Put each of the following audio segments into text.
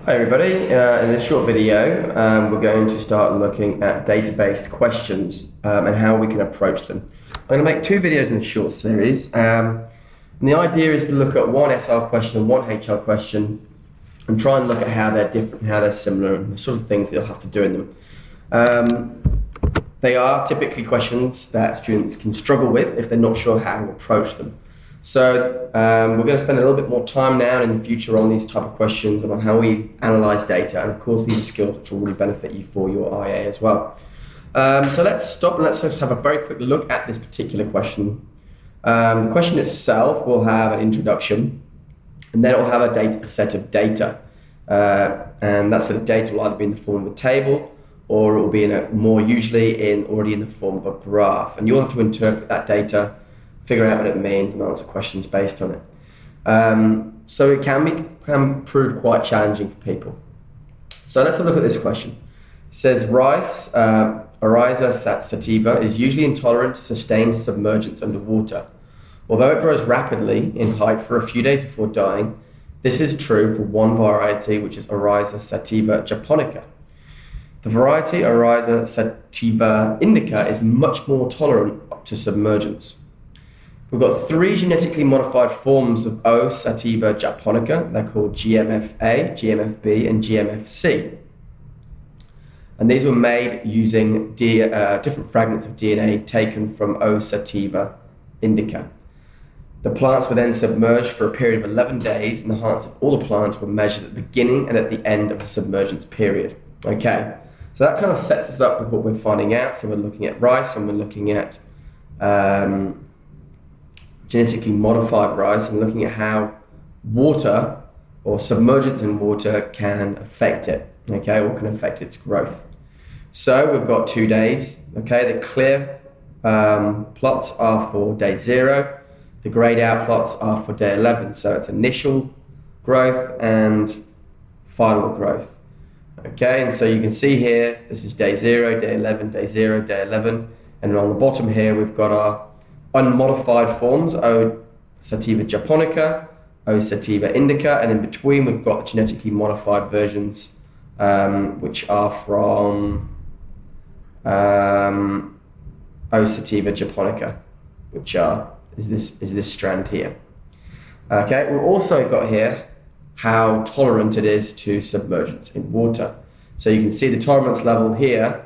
Hi everybody, in this short video we're going to start looking at data-based questions and how we can approach them. I'm going to make two videos in this short series and the idea is to look at one SR question and one HR question and try and look at how they're different, how they're similar and the sort of things that you'll have to do in them. They are typically questions that students can struggle with if they're not sure how to approach them. So we're going to spend a little bit more time now and in the future on these type of questions and on how we analyze data. And of course, these are skills which will really benefit you for your IA as well. So let's stop and let's just have a very quick look at this particular question. The question itself will have an introduction, and then it will have a set of data. And that set of data will either be in the form of a table or it will be already in the form of a graph. And you'll have to interpret that data, figure out what it means and answer questions based on it. So it can prove quite challenging for people. So let's have a look at this question. It says rice, Oryza sativa, is usually intolerant to sustained submergence underwater. Although it grows rapidly in height for a few days before dying, this is true for one variety, which is Oryza sativa japonica. The variety Oryza sativa indica is much more tolerant to submergence. We've got three genetically modified forms of O. sativa japonica. They're called GMFA, GMFB, and GMFC. And these were made using different fragments of DNA taken from O. sativa indica. The plants were then submerged for a period of 11 days, and the hearts of all the plants were measured at the beginning and at the end of the submergence period. Okay, so that kind of sets us up with what we're finding out. So we're looking at rice and we're looking at genetically modified rice and looking at how water or submergence in water can affect it, okay, or can affect its growth. So we've got 2 days, okay, the clear plots are for day 0, the grayed out plots are for day 11, so it's initial growth and final growth, okay, and so you can see here, this is day 0, day 11, day 0, day 11, and on the bottom here we've got our unmodified forms, O. sativa japonica, O. sativa indica, and in between we've got the genetically modified versions, which are from O. sativa japonica, which is this strand here. Okay, we've also got here how tolerant it is to submergence in water. So you can see the tolerance level here.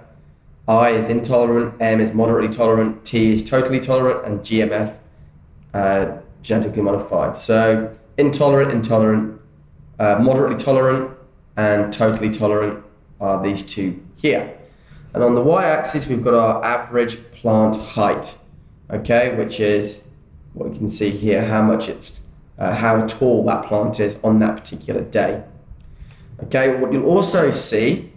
I is intolerant, M is moderately tolerant, T is totally tolerant, and GMF genetically modified. So intolerant, moderately tolerant, and totally tolerant are these two here. And on the y-axis, we've got our average plant height, okay, which is what we can see here, how tall that plant is on that particular day. Okay, what you'll also see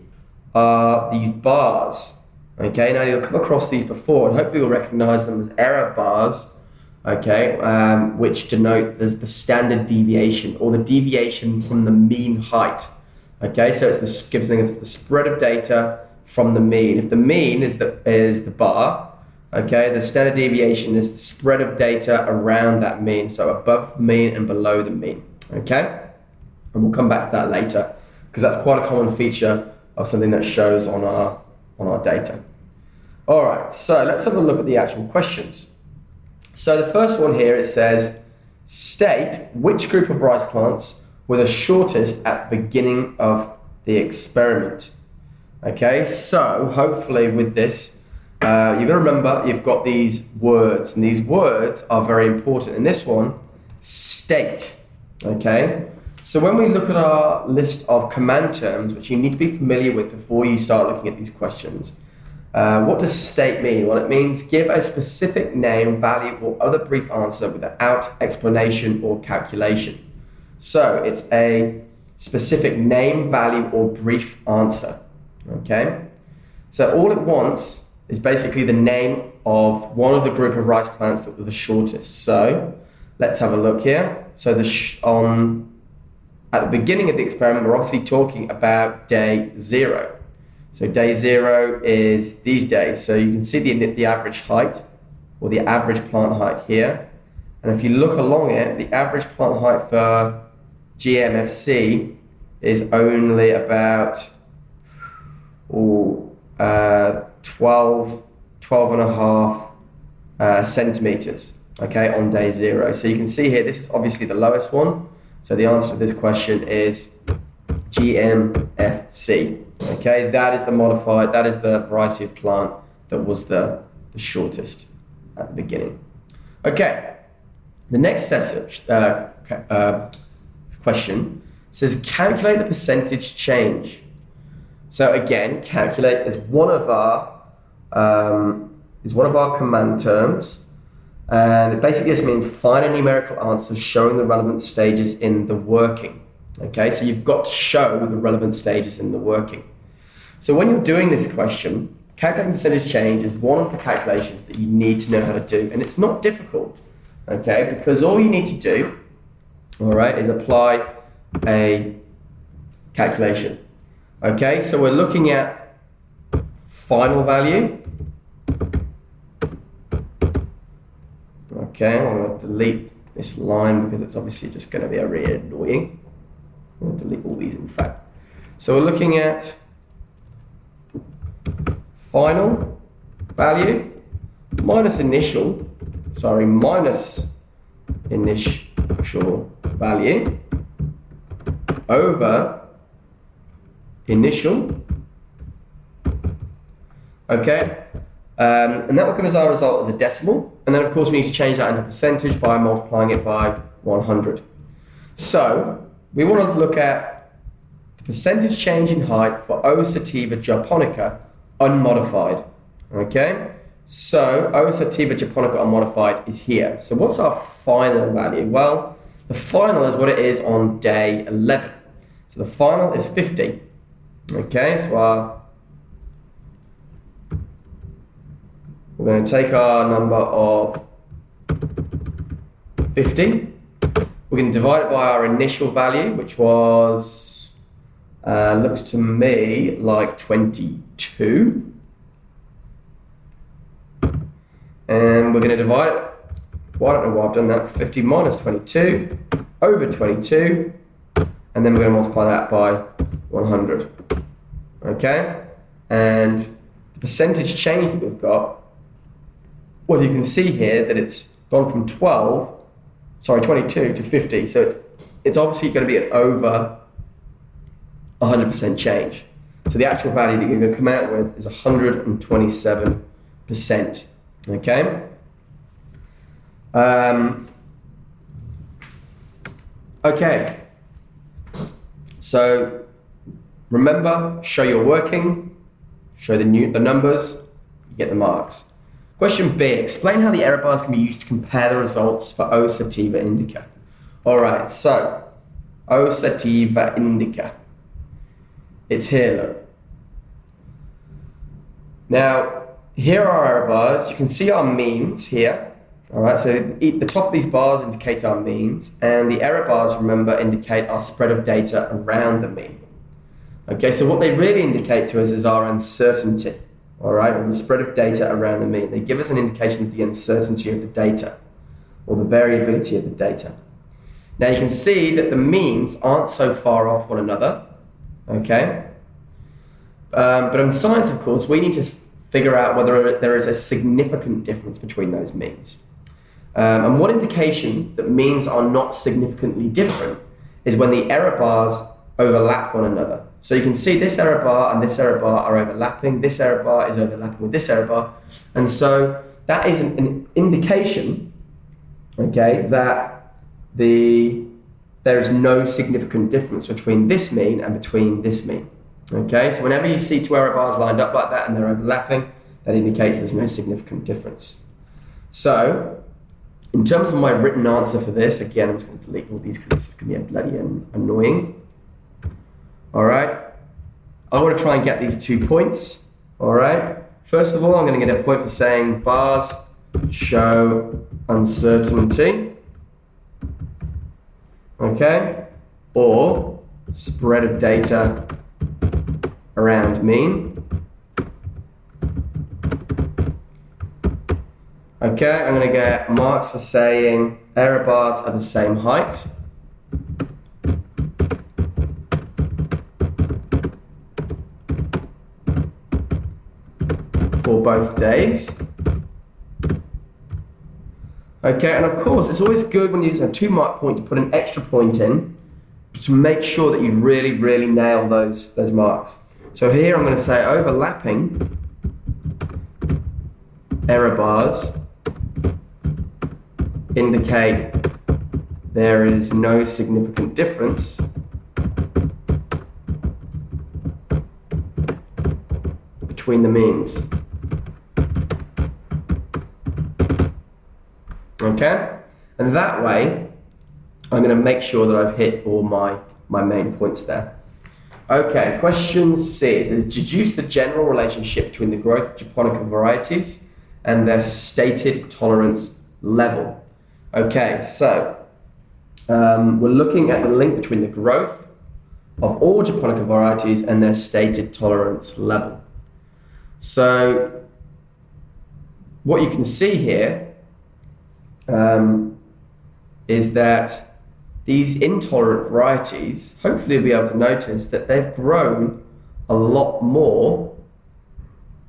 are these bars. Okay, now you'll come across these before and hopefully you'll recognize them as error bars, okay, which denote the standard deviation or the deviation from the mean height. Okay, so gives us the spread of data from the mean. If the mean is the bar, okay, the standard deviation is the spread of data around that mean, so above the mean and below the mean, okay? And we'll come back to that later because that's quite a common feature of something that shows on our data. All right, so let's have a look at the actual questions. So the first one here, it says, state which group of rice plants were the shortest at the beginning of the experiment. Okay, so hopefully with this, you're going to remember you've got these words, and these words are very important. In this one, state, okay? So when we look at our list of command terms, which you need to be familiar with before you start looking at these questions, what does state mean? Well, it means give a specific name, value, or other brief answer without explanation or calculation. So it's a specific name, value, or brief answer, okay? So all it wants is basically the name of one of the group of rice plants that were the shortest. So let's have a look here. So at the beginning of the experiment, we're obviously talking about day 0. So day 0 is these days. So you can see the average height or the average plant height here. And if you look along it, the average plant height for GMFC is only about 12 and a half centimeters, okay, on day 0. So you can see here, this is obviously the lowest one. So the answer to this question is GMFC, okay? That is the modified, that is the variety of plant that was the shortest at the beginning. Okay, the next question says calculate the percentage change. So again, calculate is one of our command terms, and it basically just means find a numerical answer showing the relevant stages in the working. Okay, so you've got to show the relevant stages in the working. So when you're doing this question, calculating percentage change is one of the calculations that you need to know how to do, and it's not difficult. Okay, because all you need to do, all right, is apply a calculation. Okay, so we're looking at final value. Okay, I'm going to delete this line because it's obviously just going to be really annoying. I'm going to delete all these, in fact. So we're looking at final value minus initial value over initial. Okay, and that will give us our result as a decimal, and then of course we need to change that into percentage by multiplying it by 100. So we want to look at the percentage change in height for O. sativa japonica unmodified. Okay, so O. sativa japonica unmodified is here. So what's our final value? Well, the final is what it is on day 11. So the final is 50. Okay, so we're going to take our number of 50. We're going to divide it by our initial value, which was, looks to me like 22. And we're going to divide it, well, I don't know why I've done that, 50 minus 22 over 22. And then we're going to multiply that by 100. Okay? And the percentage change that we've got, well, you can see here that it's gone from 22 to 50. So it's obviously going to be an over 100% change. So the actual value that you're going to come out with is 127%. Okay? Okay. So remember, show your working, show the numbers, you get the marks. Question B, explain how the error bars can be used to compare the results for O. sativa indica. All right, so O. sativa indica. It's here, look. Now, here are our error bars. You can see our means here. All right, so the top of these bars indicate our means, and the error bars, remember, indicate our spread of data around the mean. Okay, so what they really indicate to us is our uncertainty. All right, or the spread of data around the mean. They give us an indication of the uncertainty of the data, or the variability of the data. Now you can see that the means aren't so far off one another, okay? But in science, of course, we need to figure out whether there is a significant difference between those means. And one indication that means are not significantly different is when the error bars overlap one another. So you can see this error bar and this error bar are overlapping. This error bar is overlapping with this error bar. And so that is an indication, okay, that there is no significant difference between this mean and between this mean. Okay, so whenever you see two error bars lined up like that and they're overlapping, that indicates there's no significant difference. So, in terms of my written answer for this, again, I'm just going to delete all these because this is going to be bloody annoying. All right, I want to try and get these 2 points. All right, first of all, I'm going to get a point for saying bars show uncertainty. Okay, or spread of data around mean. Okay, I'm going to get marks for saying error bars are the same height. for both days. Okay, and of course, it's always good when you use a 2 mark point to put an extra point in to make sure that you really, really nail those marks. So here I'm going to say overlapping error bars indicate there is no significant difference between the means. Okay? And that way, I'm going to make sure that I've hit all my main points there. Okay, question C is deduce the general relationship between the growth of japonica varieties and their stated tolerance level. Okay, so we're looking at the link between the growth of all japonica varieties and their stated tolerance level. So what you can see here is that these intolerant varieties, hopefully you'll be able to notice that they've grown a lot more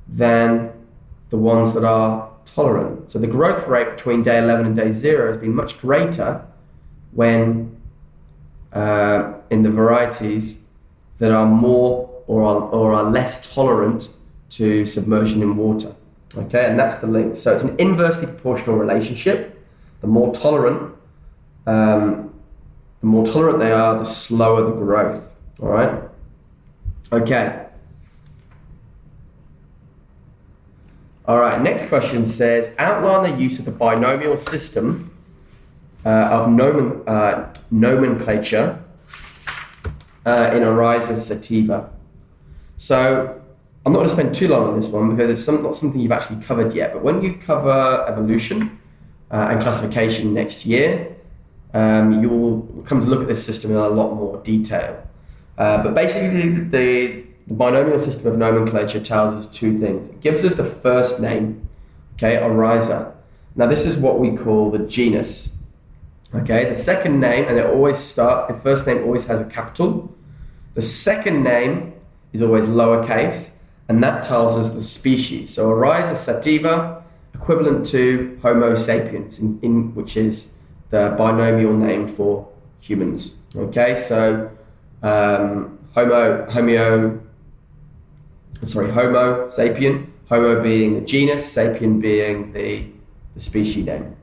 than the ones that are tolerant. So the growth rate between day 11 and day 0 has been much greater when in the varieties that are more or are less tolerant to submersion in water. Okay, and that's the link. So it's an inversely proportional relationship. The more tolerant they are, the slower the growth. All right. Okay. All right. Next question says, outline the use of the binomial system of nomenclature in Oryza sativa. So I'm not going to spend too long on this one because it's not something you've actually covered yet. But when you cover evolution and classification next year, you will come to look at this system in a lot more detail. But basically, the binomial system of nomenclature tells us two things. It gives us the first name, okay, Oryza. Now, this is what we call the genus. Okay, the second name, and it always starts, the first name always has a capital. The second name is always lowercase, and that tells us the species. So Oryza sativa, equivalent to Homo sapiens, which is the binomial name for humans. Okay, so Homo sapien, Homo being the genus, sapien being the species name.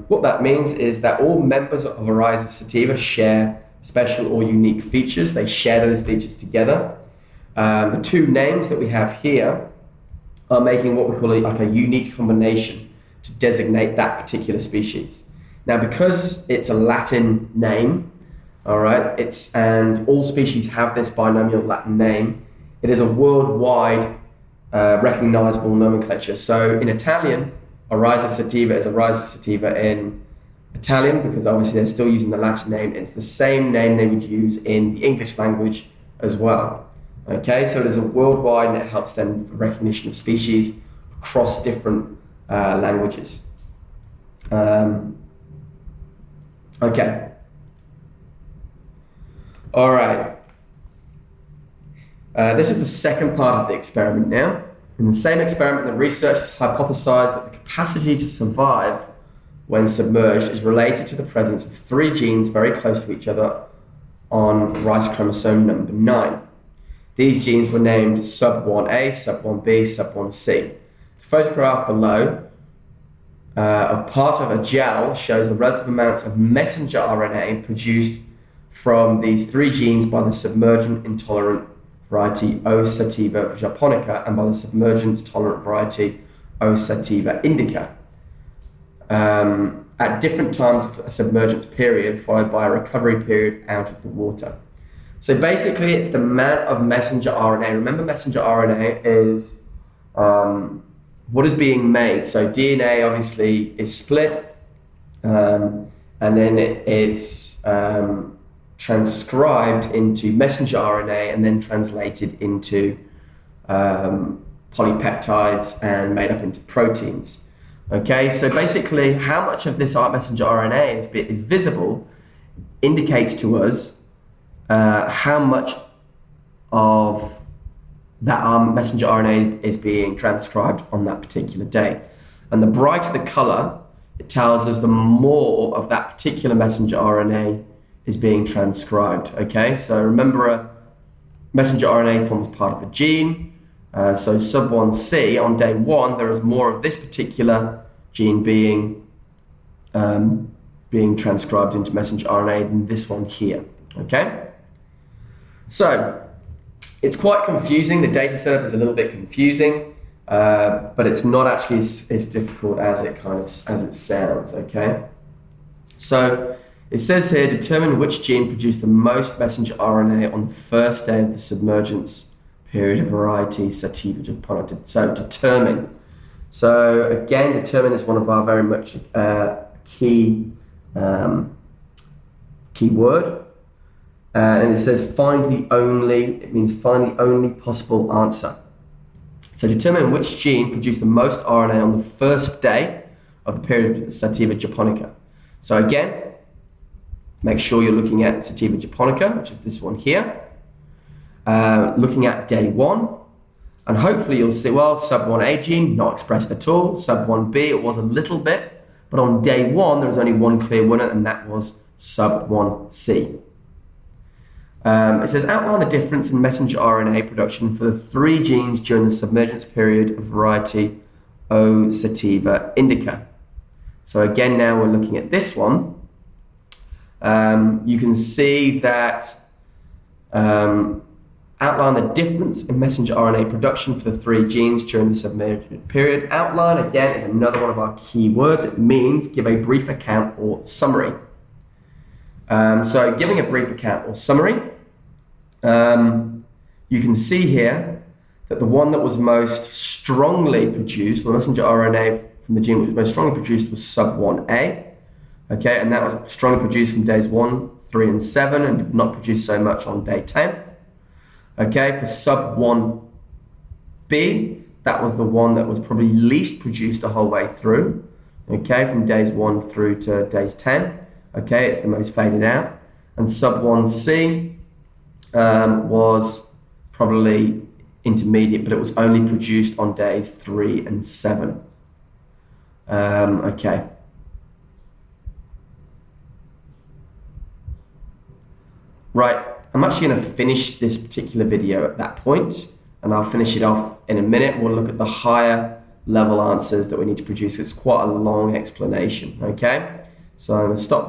What that means is that all members of Oryza sativa share special or unique features. They share those features together. The two names that we have here are making what we call a unique combination to designate that particular species. Now, because it's a Latin name, all right, and all species have this binomial Latin name, it is a worldwide recognizable nomenclature. So in Italian, Oryza sativa is Oryza sativa in Italian because obviously they're still using the Latin name. It's the same name they would use in the English language as well. Okay, so it is a worldwide, and it helps them for recognition of species across different languages. Okay. All right. This is the second part of the experiment now. In the same experiment, the researchers hypothesized that the capacity to survive when submerged is related to the presence of 3 genes very close to each other on rice chromosome number 9. These genes were named sub1A, sub1B, sub1C. The photograph below of part of a gel shows the relative amounts of messenger RNA produced from these 3 genes by the submergent intolerant variety O. sativa japonica and by the submergence tolerant variety O. sativa indica at different times of a submergence period followed by a recovery period out of the water. So basically it's the amount of messenger RNA. Remember, messenger RNA is what is being made. So DNA obviously is split and then it's transcribed into messenger RNA and then translated into polypeptides and made up into proteins. Okay, so basically how much of this messenger RNA is visible indicates to us how much of that our messenger RNA is being transcribed on that particular day. And the brighter the color, it tells us the more of that particular messenger RNA is being transcribed. Okay, so remember, a messenger RNA forms part of a gene. So sub1C, on day 1, there is more of this particular gene being transcribed into messenger RNA than this one here. Okay, so it's quite confusing. The data setup is a little bit confusing, but it's not actually as difficult as it sounds. Okay, so it says here, determine which gene produced the most messenger RNA on the first day of the submergence period of variety sativa japonica. So determine. So again, determine is one of our very much key word. And it says it means find the only possible answer. So determine which gene produced the most RNA on the first day of the period of sativa japonica. So again, make sure you're looking at sativa japonica, which is this one here. Looking at day 1, and hopefully you'll see, well, sub1A gene, not expressed at all. Sub1B, it was a little bit, but on day 1, there was only one clear winner, and that was sub1C. It says, outline the difference in messenger RNA production for the 3 genes during the submergence period of variety O sativa indica. So again, now we're looking at this one. You can see that outline the difference in messenger RNA production for the 3 genes during the submergence period. Outline, again, is another one of our key words. It means give a brief account or summary. So giving a brief account or summary, you can see here that the one that was most strongly produced, the messenger RNA from the gene that was most strongly produced, was sub1A. Okay, and that was strongly produced from days 1, 3, and 7, and did not produce so much on day 10. Okay, for sub1B, that was the one that was probably least produced the whole way through. Okay, from days 1 through to days 10. Okay, it's the most faded out. And sub1C was probably intermediate, but it was only produced on days 3 and 7. Okay. Right, I'm actually going to finish this particular video at that point, and I'll finish it off in a minute. We'll look at the higher level answers that we need to produce. It's quite a long explanation, okay? So I'm going to stop there.